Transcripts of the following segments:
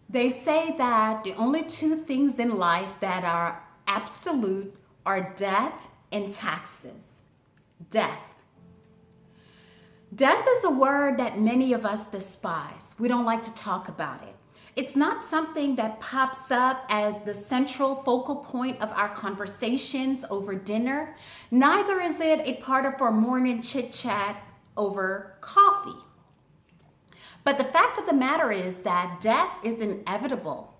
They say that the only two things in life that are absolute are death and taxes. Death. Death is a word that many of us despise. We don't like to talk about it. It's not something that pops up as the central focal point of our conversations over dinner. Neither is it a part of our morning chit chat over coffee. But the fact of the matter is that death is inevitable.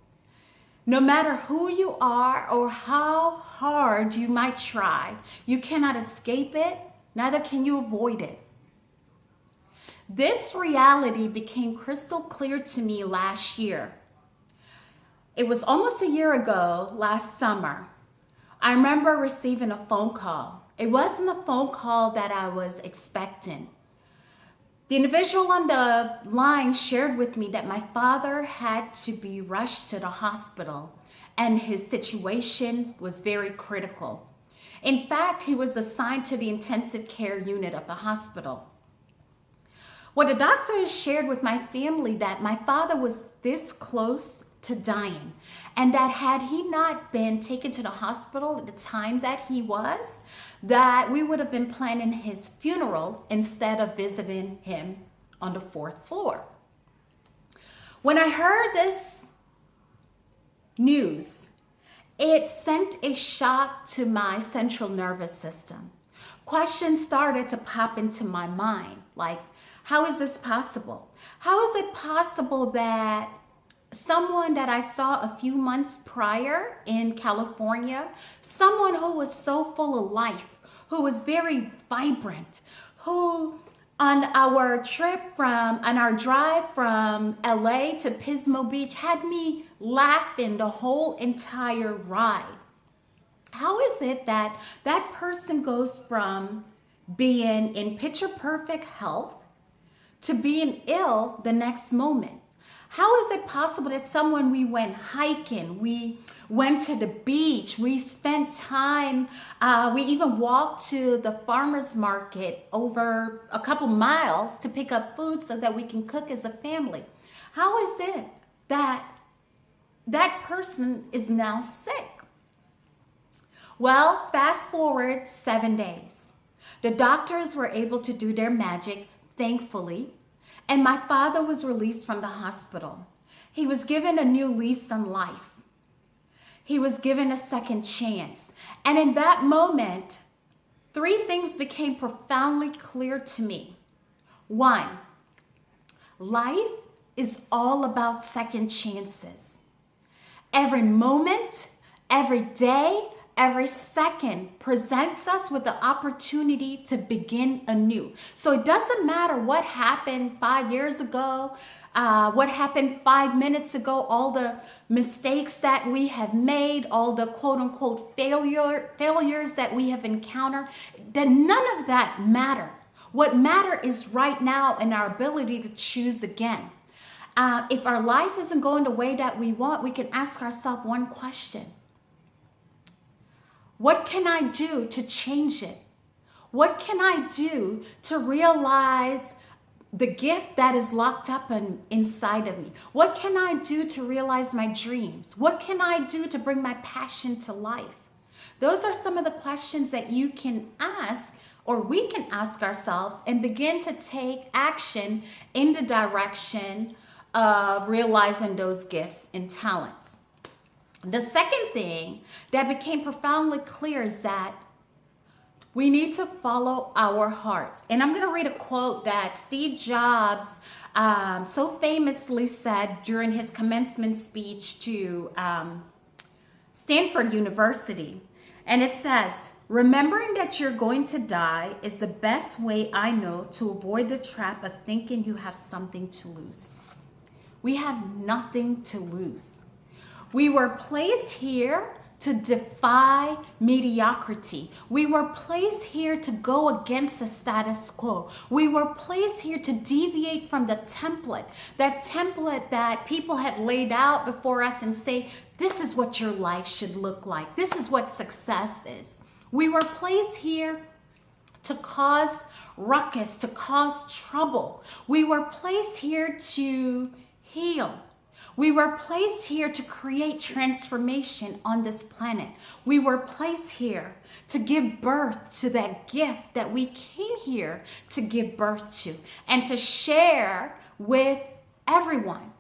No matter who you are or how hard you might try, you cannot escape it, neither can you avoid it. This reality became crystal clear to me last year. It was almost a year ago, last summer. I remember receiving a phone call. It wasn't a phone call that I was expecting. The individual on the line shared with me that my father had to be rushed to the hospital and his situation was very critical. In fact, he was assigned to the intensive care unit of the hospital. Well, the doctor shared with my family that my father was this close to dying, and that had he not been taken to the hospital at the time that he was, that we would have been planning his funeral instead of visiting him on the fourth floor. When I heard this news, it sent a shock to my central nervous system. Questions started to pop into my mind, like, how is this possible? How is it possible that someone that I saw a few months prior in California, someone who was so full of life, who was very vibrant, who on our drive from LA to Pismo Beach had me laughing the whole entire ride. How is it that that person goes from being in picture perfect health to being ill the next moment? How is it possible that someone, we went hiking, we went to the beach, we spent time, we even walked to the farmer's market over a couple miles to pick up food so that we can cook as a family? How is it that that person is now sick? Well, fast forward 7 days. The doctors were able to do their magic, thankfully, and my father was released from the hospital. He was given a new lease on life. He was given a second chance. And in that moment, three things became profoundly clear to me. One, life is all about second chances. Every moment, every day, every second presents us with the opportunity to begin anew. So it doesn't matter what happened 5 years ago, what happened 5 minutes ago, all the mistakes that we have made, all the quote unquote failures that we have encountered, that none of that matter. What matter is right now and our ability to choose again. If our life isn't going the way that we want, we can ask ourselves one question. What can I do to change it? What can I do to realize the gift that is locked up inside of me? What can I do to realize my dreams? What can I do to bring my passion to life? Those are some of the questions that you can ask, or we can ask ourselves, and begin to take action in the direction of realizing those gifts and talents. The second thing that became profoundly clear is that we need to follow our hearts. And I'm going to read a quote that Steve Jobs so famously said during his commencement speech to Stanford University. And it says, "Remembering that you're going to die is the best way I know to avoid the trap of thinking you have something to lose." We have nothing to lose. We were placed here to defy mediocrity. We were placed here to go against the status quo. We were placed here to deviate from the template, that template that people have laid out before us and say, this is what your life should look like. This is what success is. We were placed here to cause ruckus, to cause trouble. We were placed here to heal. We were placed here to create transformation on this planet. We were placed here to give birth to that gift that we came here to give birth to and to share with everyone.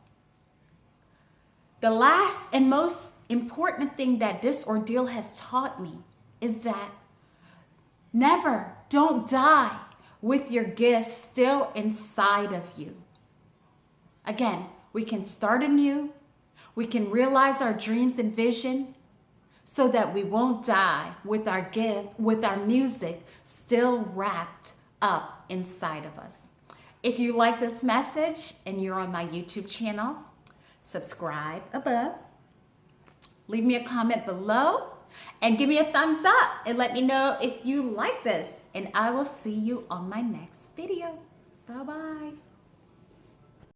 The last and most important thing that this ordeal has taught me is that don't die with your gifts still inside of you. Again, we can start anew. We can realize our dreams and vision so that we won't die with our gift, with our music still wrapped up inside of us. If you like this message and you're on my YouTube channel, subscribe above. Leave me a comment below and give me a thumbs up and let me know if you like this. And I will see you on my next video. Bye-bye.